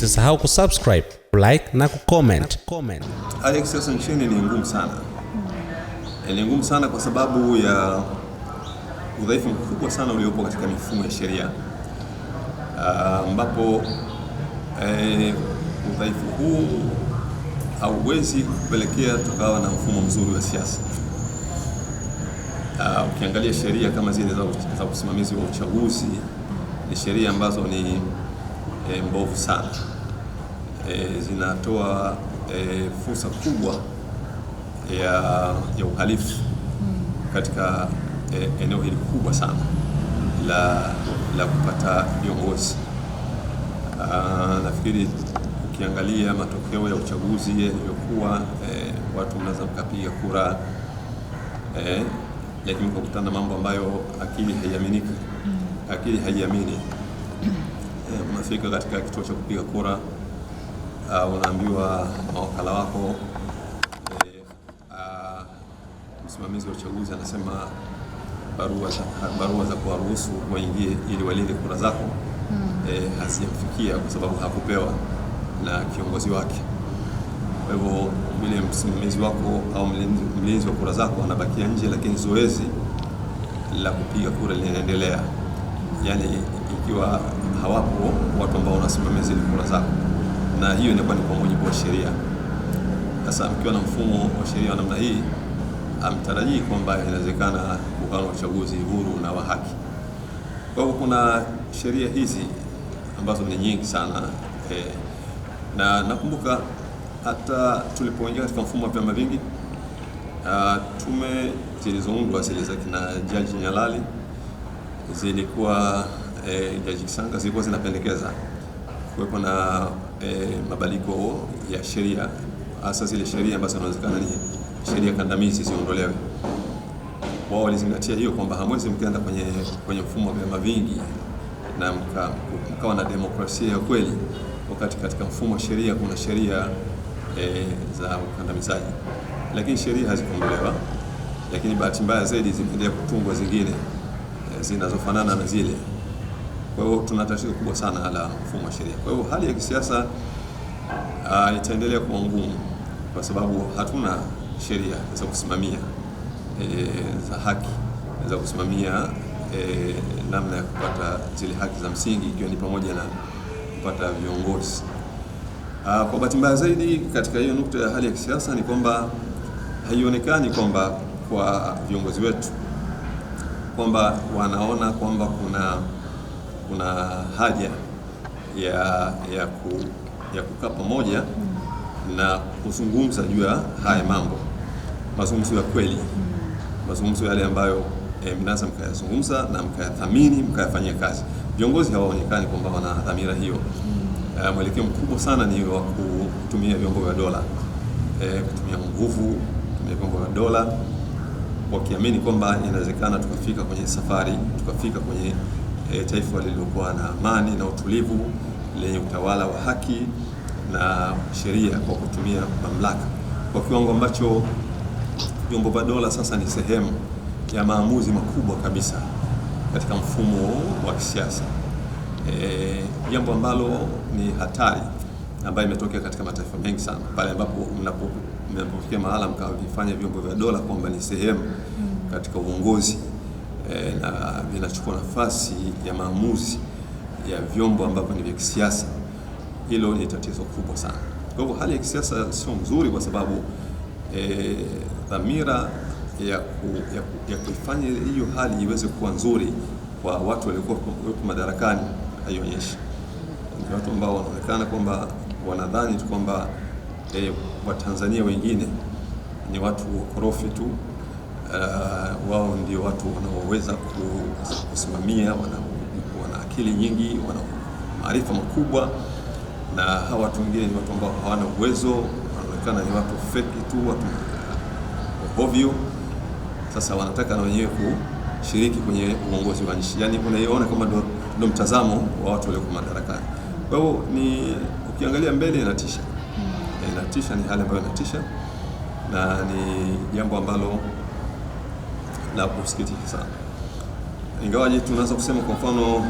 Usisahau kusubscribe, like na kucomment. Hali ya kisiasa nchini ni ngumu sana. Ni ngumu sana kwa sababu ya udhaifu mkubwa sana uliopo katika mifumo ya sheria, ambapo udhaifu huu hauwezi kupelekea tukawa na mfumo mzuri wa siasa. Ukiangalia sheria kama zile za usimamizi wa uchaguzi ni sheria ambazo ni mbovu sana. Zinatoa fursa kubwa ya uhalifu katika eneo hili kubwa sana la kupata viongozi. Nafikiri ukiangalia matokeo ya uchaguzi yaliyokuwa, watu mnaweza mkapiga kura, lakini mkakutana mambo ambayo akili haiamini. Unafika katika kituo cha kupiga kura, unaambiwa mawakala wako, msimamizi wa uchaguzi anasema barua za kuwaruhusu waingie ili walinde kura zako hazijamfikia kwa sababu hakupewa na kiongozi wake. Kwa hivyo yule msimamizi wako au mlinzi wa kura zako anabakia nje, lakini zoezi la kupiga kura linaendelea, yani ikiwa hawapo watu ambao wanasimamia zile kura zako, na hiyo inakuwa ni kwa mujibu wa sheria. Sasa mkiwa na mfumo wa sheria wa namna hii, amtarajii kwamba inawezekana kuwa na uchaguzi huru na wa haki. Kwa hivyo kuna sheria hizi ambazo ni nyingi sana, na nakumbuka hata tulipoingia katika mfumo wa vyama vingi, tume zilizoundwa zile za kina Jaji Nyalali zilikuwa Jaji Kisanga zilikuwa zinapendekeza kuwepo na mabadiliko ya sheria, hasa zile sheria ambazo zinawezekana ni sheria kandamizi ziondolewe. Wao walizingatia hiyo kwamba hamwezi mkaenda kwenye mfumo wa vyama vingi na mkawa na demokrasia ya kweli wakati katika mfumo wa sheria kuna sheria za ukandamizaji, lakini sheria hazikuondolewa, lakini bahati mbaya zaidi zimeendelea kutungwa zingine zinazofanana na zile. Kwa hiyo tuna tatizo kubwa sana la mfumo wa sheria. Kwa hiyo hali ya kisiasa itaendelea kuwa ngumu kwa sababu hatuna sheria za kusimamia za haki, za kusimamia namna ya kupata zile haki za msingi, ikiwa ni pamoja na kupata viongozi. Kwa bahati mbaya zaidi katika hiyo nukta ya hali ya kisiasa ni kwamba haionekani kwamba kwa viongozi wetu kwamba wanaona kwamba kuna haja ya kukaa pamoja na kuzungumza juu ya haya mambo, mazungumzo ya kweli, mazungumzo yale ambayo mnaweza mkayazungumza na mkayathamini, mkayafanyia kazi. Viongozi hawaonekani kwamba wana dhamira hiyo. Mwelekeo mkubwa sana ni wa kutumia vyombo vya dola, kutumia nguvu, kutumia vyombo vya dola, wakiamini kwamba inawezekana tukafika kwenye safari, tukafika kwenye taifa lililokuwa na amani na utulivu, lenye utawala wa haki na sheria, kwa kutumia mamlaka, kwa kiwango ambacho vyombo vya dola sasa ni sehemu ya maamuzi makubwa kabisa katika mfumo wa kisiasa. Jambo ambalo ni hatari ambayo imetokea katika mataifa mengi sana, pale ambapo mnapofikia mahala mkavifanya vyombo vya dola kwamba ni sehemu katika uongozi, na vinachukua nafasi ya maamuzi ya vyombo ambavyo ni vya kisiasa. Hilo ni tatizo kubwa sana. Kwa hivyo hali ya kisiasa sio nzuri, kwa sababu dhamira ya kuifanya hiyo hali iweze kuwa nzuri kwa watu waliokuwa madarakani haionyeshi. Ni watu ambao wanaonekana kwamba wanadhani tu kwamba Watanzania wengine ni watu wakorofi tu, wao ndio watu wanaoweza kusimamia, wana akili nyingi, wana maarifa makubwa, na hawa watu wengine ni watu ambao hawana uwezo, wanaonekana ni watu feki tu, watu ovyo. Sasa wanataka na wenyewe kushiriki kwenye uongozi wa nchi, yani unaiona kama ndio mtazamo wa watu walioko madarakani. Kwa hiyo ukiangalia mbele inatisha. Inatisha, ni hali ambayo inatisha, na ni jambo ambalo la kusikitisha sana. Ingawaje tunaweza kusema kwa mfano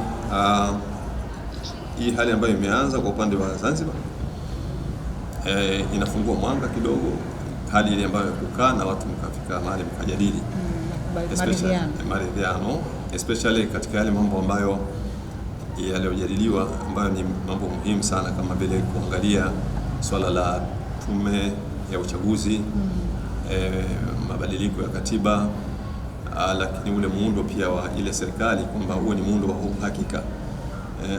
hii hali ambayo imeanza kwa upande wa Zanzibar inafungua mwanga kidogo, hali ile ambayo kukaa na watu mkafika mahali mkajadili maridhiano, especially katika yale mambo ambayo yaliyojadiliwa ambayo ni mambo muhimu sana, kama vile kuangalia swala la tume ya uchaguzi, mabadiliko ya katiba, lakini ule muundo pia wa ile serikali kwamba huo ni muundo wa uhakika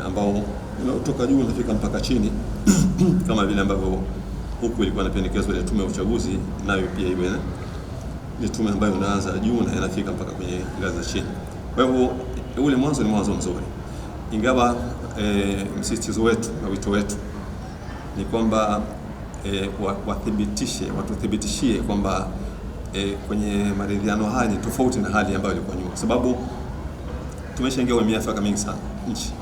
ambao unatoka juu unafika mpaka chini kama vile ambavyo huku ilikuwa inapendekezwa ile tume ya uchaguzi, nayo pia iwe ni tume ambayo unaanza juu na inafika mpaka kwenye ngazi za chini. Kwa hivyo ule mwanzo ni mwanzo mzuri, ingawa msisitizo wetu na wito wetu ni kwamba watuthibitishie kwamba kwenye maridhiano haya ni tofauti na hali ambayo ilikuwa nyuma, kwa sababu tumeshaingia kwenye miafaka mingi sana nchi,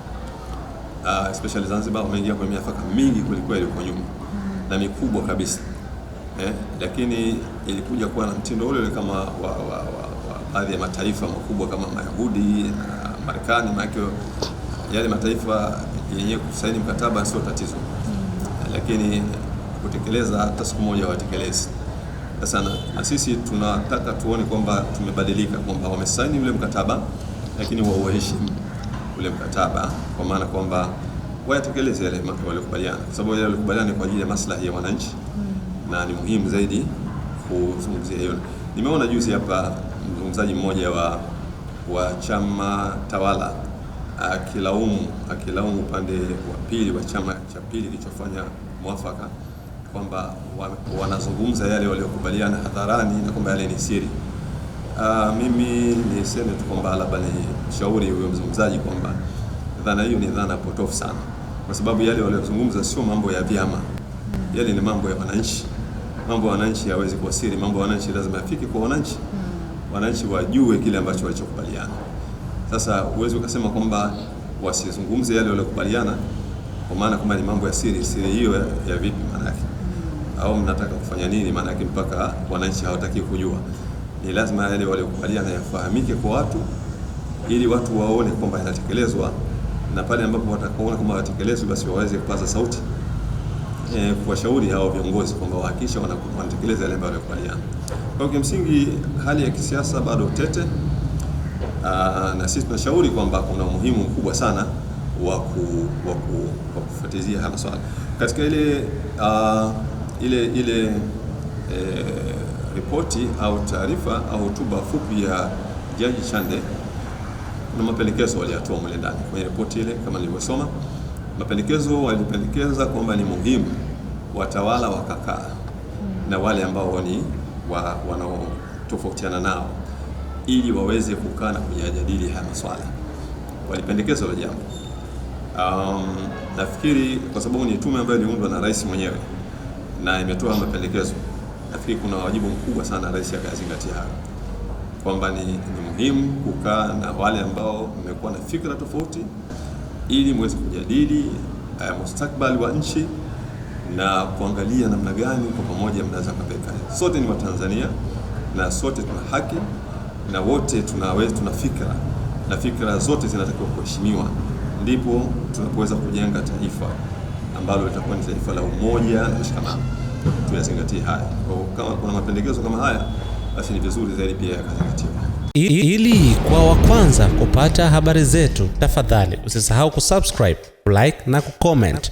especially Zanzibar wameingia kwenye miafaka mingi kuliko ilikuwa nyuma na mikubwa kabisa, lakini ilikuja kuwa na mtindo ule kama wa baadhi ya mataifa makubwa kama Mayahudi na Marekani. Maana yale mataifa yenye kusaini mkataba sio tatizo, lakini kutekeleza hata siku moja watekelezi. Sasa na sisi tunataka tuone kwamba tumebadilika, kwamba wamesaini ule mkataba lakini wauheshimu ule mkataba, kwa maana kwamba watekeleze yale waliokubaliana, kwa sababu yale waliokubaliana kwa ajili ya maslahi ya wananchi na ni muhimu zaidi kuzungumzia hiyo. Nimeona juzi hapa mzungumzaji mmoja wa chama tawala akilaumu upande wa pili wa chama cha pili kilichofanya mwafaka kwamba wanazungumza yale waliokubaliana hadharani na kwamba yale ni siri. Mimi niseme tu kwamba labda ni shauri huyo mzungumzaji kwamba dhana hiyo ni dhana potofu sana, kwa sababu yale waliozungumza sio mambo ya vyama, yale ni mambo ya wananchi. Mambo ya wananchi hawezi kuwa siri, mambo ya wananchi lazima yafike kwa wananchi, wananchi wajue kile ambacho walichokubaliana. Sasa uwezi ukasema kwamba wasizungumze yale waliokubaliana kwa maana kwamba ni mambo ya siri. Siri hiyo ya vipi maana yake? Au mnataka kufanya nini maana yake mpaka wananchi hawataki kujua? Ni lazima yale waliokubaliana yafahamike kwa watu, ili watu waone kwamba yanatekelezwa, na pale ambapo watakaona kwamba yatekelezwa basi waweze kupaza sauti kuwashauri hao viongozi kwamba wahakikisha wanatekeleza yale ambayo walikubaliana. Kwa kimsingi hali ya kisiasa bado tete, na sisi tunashauri kwamba kuna umuhimu mkubwa sana wa kufuatilia haya masuala. Katika ile ripoti au taarifa au hotuba fupi ya Jaji Chande, kuna mapendekezo waliyatoa mle ndani kwenye ripoti ile. Kama nilivyosoma, mapendekezo walipendekeza kwamba ni muhimu watawala wakakaa na wale ambao ni wanaotofautiana nao ili waweze kukaa na kujadili haya masuala. Walipendekeza hilo jambo. Nafikiri kwa sababu ni tume ambayo iliundwa na rais mwenyewe na imetoa mapendekezo, nafikiri kuna wajibu mkubwa sana rais akazingatia hayo, kwamba ni muhimu kukaa na wale ambao mmekuwa na fikra tofauti ili muweze kujadili mustakabali wa nchi na kuangalia namna gani kwa pamoja mnaweza kupeleka. Sote ni Watanzania na sote tuna haki na wote tuna fikra, na fikra zote zinatakiwa kuheshimiwa, ndipo tunapoweza kujenga taifa ambalo litakuwa ni taifa la umoja na mshikamano. Tuyazingatie haya. Kwa kama kuna mapendekezo kama haya, basi ni vizuri zaidi pia yakazingatiwa. Ili kwa wa kwanza kupata habari zetu, tafadhali usisahau kusubscribe, like na kucomment.